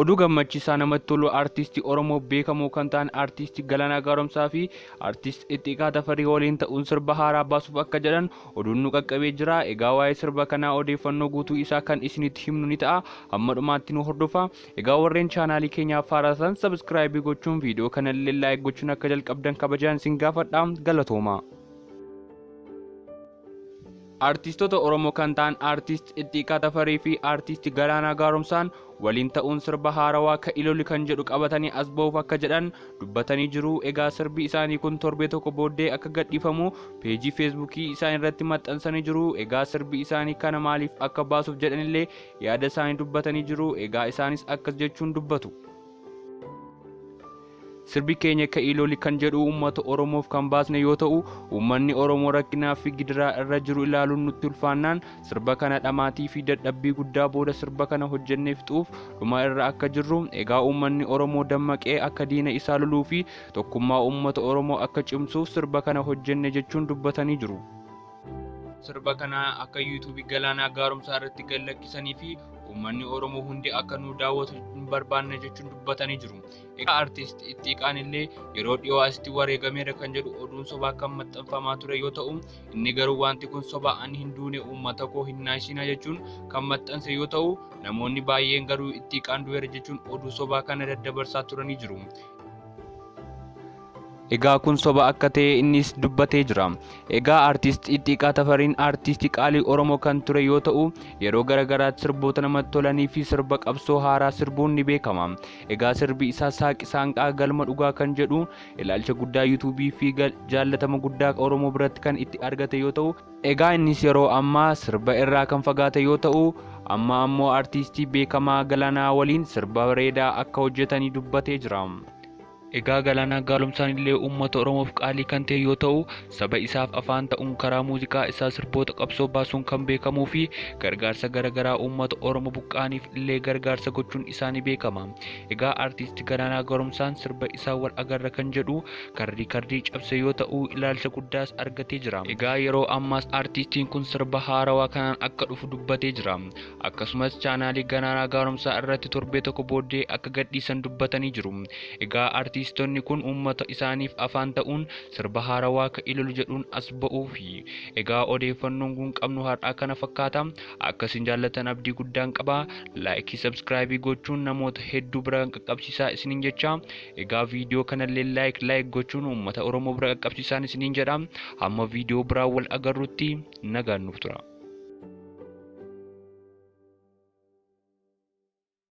Oduu gammachiisaa namatti tolu artistii Oromoo beekamoo kan ta'an artistii Galaanaa Gaaromsaa fi artistii Ittiiqaa Tafarii waliin ta'uun sirba haaraa baasuuf akka jedhan oduun nu qaqqabee jira. Egaa waa'ee sirba kanaa odeeffannoo guutuu isaa kan isinitti himnu ni ta'a. Hamma dhumaatti nu hordofa. Egaa warreen chaanaalii keenyaaf haaraa ta'an sabskraayibii gochuun viidiyoo kana illee laayik gochuun akka jalqabdan kabajaan isin gaafadha. Galatooma. Artistoota Oromoo kan ta'an artist Ittiiqaa Tafarii fi artist Galaanaa Gaaromsaan waliin ta'uun sirba haarawaa ka iloli kan jedhu qabatanii as ba'uuf akka jedhan dubbatanii jiru. Egaa sirbi isaanii kun torbee tokko booddee akka gadhiifamu peejii feesbuukii isaan irratti maxxansanii jiru. Egaa sirbi isaanii kana maaliif akka baasuuf jedhanillee yaada isaanii dubbatanii jiru. Egaa isaanis akkas jechuun dubbatu. Sirbi keenya ka iloli kan jedhu uummata Oromoof kan baasne yoo ta'u, uummanni Oromoo rakkinaa fi gidiraa irra jiru ilaaluun nutti ulfaannaan sirba kana dhamaatii fi dadhabbii guddaa booda sirba kana hojjennee fixuuf dhuma irra akka jirru. Egaa uummanni Oromoo dammaqee akka diina isaa loluu fi tokkummaa uummata Oromoo akka cimsuuf sirba kana hojjenne jechuun dubbatanii jiru. Sirba kana akka yuutuubii Galaanaa Gaaromsaa irratti gallakkisanii fi uummanni Oromoo hundi akka nu daawwatu barbaanne jechuun dubbatanii jiru. Egaa artist Ittiiqaan illee yeroo dhiyoo asitti wareegameera kan jedhu oduun sobaa kan maxxanfamaa ture yoo ta'u, inni garuu wanti kun sobaa ani hin duune uummata koo hin naasina jechuun kan maxxanse yoo ta'u, namoonni baay'een garuu Ittiiqaan du'eera jechuun oduu sobaa kana daddabarsaa turanii jiru. Egaa kun soba akka ta'e innis dubbatee jira. Egaa artist Ittiiqaa Tafariin artistii qaalii Oromoo kan ture yoo ta'u, yeroo garagaraatti sirboota namatti tolanii fi sirba qabsoo haaraa sirbuun ni beekama. Egaa sirbi isaa Saaqi Saanqaa Galma Dhugaa kan jedhu ilaalcha guddaa yuutuubii fi jaallatama guddaa Oromoo biratti kan itti argate yoo ta'u, egaa innis yeroo ammaa sirba irraa kan fagaate yoo ta'u, amma ammoo artistii beekamaa Galaanaa waliin sirba bareedaa akka hojjetanii dubbatee jira. Egaa Galaanaa Gaaromsaan illee uummata Oromoof qaalii kan ta'e yoo ta'u, saba isaaf afaan ta'uun karaa muuziqaa isaa sirboota qabsoo baasuun kan beekamuu fi gargaarsa garagaraa uummata Oromoo buqqaaniif illee gargaarsa gochuun isaa ni beekama. Egaa artisti Galaanaa Gaaromsaan sirba isaa wal agarra kan jedhu kardii cabse yoo ta'u, ilaalcha guddaas argatee jira. Egaa yeroo ammaas artistiin kun sirba haarawaa kanaan akka dhufu dubbatee jira. Akkasumas chaanaalii Galaanaa Gaaromsaa irratti torbee tokko booddee akka gadhiisan dubbatanii jiru. Egaa artistoonni kun uummata isaaniif afaan ta'uun sirba haarawaa ka ilolu jedhuun as ba'uu fi egaa odeeffannoon kun qabnu har'aa kana fakkaata. Akkasiin jaallatan abdii guddaan qaba. Laayikii sabskraayibii gochuun namoota hedduu bira qaqqabsiisaa isiniin jecha. Egaa viidiyoo kanallee laayik gochuun uummata Oromoo bira qaqqabsiisaa isiniin jedha. Hamma viidiyoo biraa wal agarrutti nagaan nuuf tura.